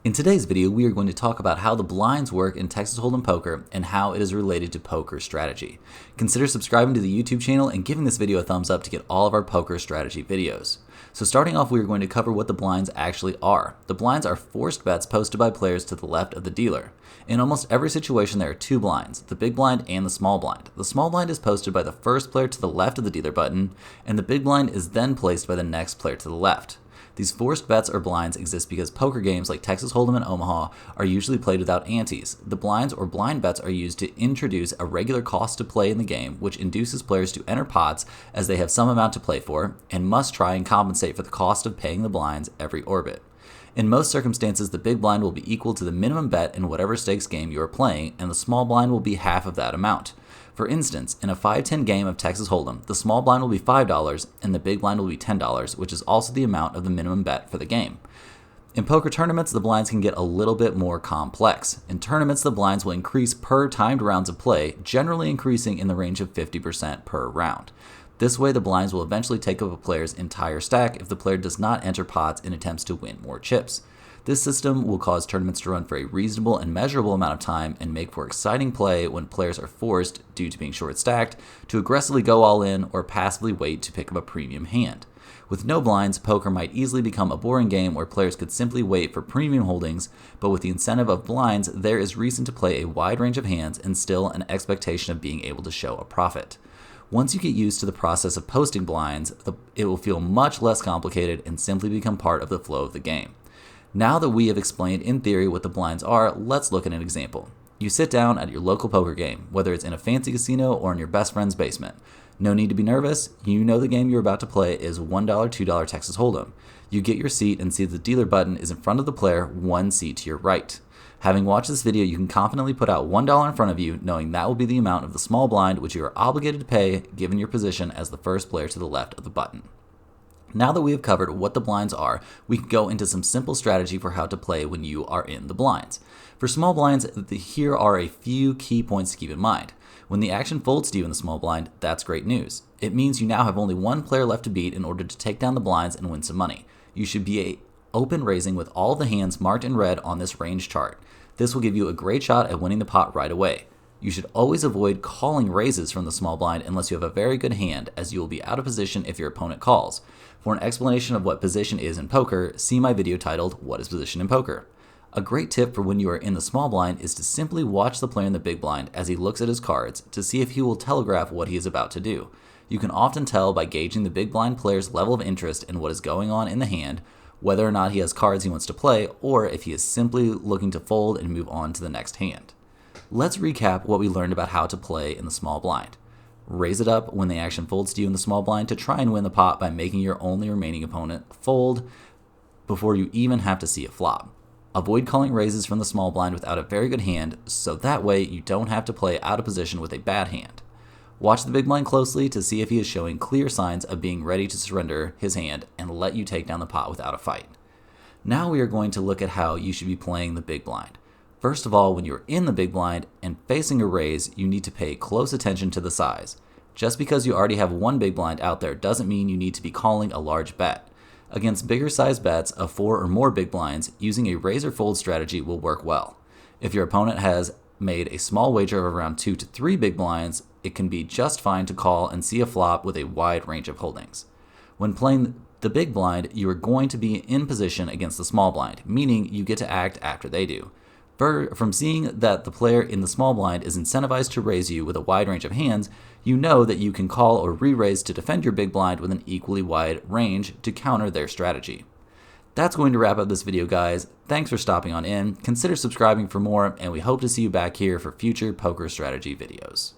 In today's video, we are going to talk about how the blinds work in Texas Hold'em poker and how it is related to poker strategy. Consider subscribing to the YouTube channel and giving this video a thumbs up to get all of our poker strategy videos. So starting off, we are going to cover what the blinds actually are. The blinds are forced bets posted by players to the left of the dealer. In almost every situation, there are two blinds, the big blind and the small blind. The small blind is posted by the first player to the left of the dealer button, and the big blind is then placed by the next player to the left. These forced bets or blinds exist because poker games like Texas Hold'em and Omaha are usually played without antes. The blinds or blind bets are used to introduce a regular cost to play in the game, which induces players to enter pots as they have some amount to play for and must try and compensate for the cost of paying the blinds every orbit. In most circumstances, the big blind will be equal to the minimum bet in whatever stakes game you are playing, and the small blind will be half of that amount. For instance, in a 5-10 game of Texas Hold'em, the small blind will be $5 and the big blind will be $10, which is also the amount of the minimum bet for the game. In poker tournaments, the blinds can get a little bit more complex. In tournaments, the blinds will increase per timed rounds of play, generally increasing in the range of 50% per round. This way, the blinds will eventually take up a player's entire stack if the player does not enter pots in attempts to win more chips. This system will cause tournaments to run for a reasonable and measurable amount of time and make for exciting play when players are forced, due to being short-stacked, to aggressively go all in or passively wait to pick up a premium hand. With no blinds, poker might easily become a boring game where players could simply wait for premium holdings, but with the incentive of blinds, there is reason to play a wide range of hands and still an expectation of being able to show a profit. Once you get used to the process of posting blinds, it will feel much less complicated and simply become part of the flow of the game. Now that we have explained in theory what the blinds are, let's look at an example. You sit down at your local poker game, whether it's in a fancy casino or in your best friend's basement. No need to be nervous, you know the game you're about to play is $1, $2 Texas Hold'em. You get your seat and see the dealer button is in front of the player, one seat to your right. Having watched this video, you can confidently put out $1 in front of you, knowing that will be the amount of the small blind which you are obligated to pay given your position as the first player to the left of the button. Now that we have covered what the blinds are, we can go into some simple strategy for how to play when you are in the blinds. For small blinds, here are a few key points to keep in mind. When the action folds to you in the small blind, that's great news. It means you now have only one player left to beat in order to take down the blinds and win some money. You should be open raising with all the hands marked in red on this range chart. This will give you a great shot at winning the pot right away. You should always avoid calling raises from the small blind unless you have a very good hand, as you will be out of position if your opponent calls. For an explanation of what position is in poker, see my video titled, What is Position in Poker? A great tip for when you are in the small blind is to simply watch the player in the big blind as he looks at his cards to see if he will telegraph what he is about to do. You can often tell by gauging the big blind player's level of interest in what is going on in the hand, whether or not he has cards he wants to play, or if he is simply looking to fold and move on to the next hand. Let's recap what we learned about how to play in the small blind. Raise it up when the action folds to you in the small blind to try and win the pot by making your only remaining opponent fold before you even have to see a flop. Avoid calling raises from the small blind without a very good hand, so that way you don't have to play out of position with a bad hand. Watch the big blind closely to see if he is showing clear signs of being ready to surrender his hand and let you take down the pot without a fight. Now we are going to look at how you should be playing the big blind. First of all, when you're in the big blind and facing a raise, you need to pay close attention to the size. Just because you already have one big blind out there doesn't mean you need to be calling a large bet. Against bigger size bets of 4 or more big blinds, using a raise or fold strategy will work well. If your opponent has made a small wager of around 2 to 3 big blinds, it can be just fine to call and see a flop with a wide range of holdings. When playing the big blind, you are going to be in position against the small blind, meaning you get to act after they do. From seeing that the player in the small blind is incentivized to raise you with a wide range of hands, you know that you can call or re-raise to defend your big blind with an equally wide range to counter their strategy. That's going to wrap up this video, guys. Thanks for stopping on in. Consider subscribing for more, and we hope to see you back here for future poker strategy videos.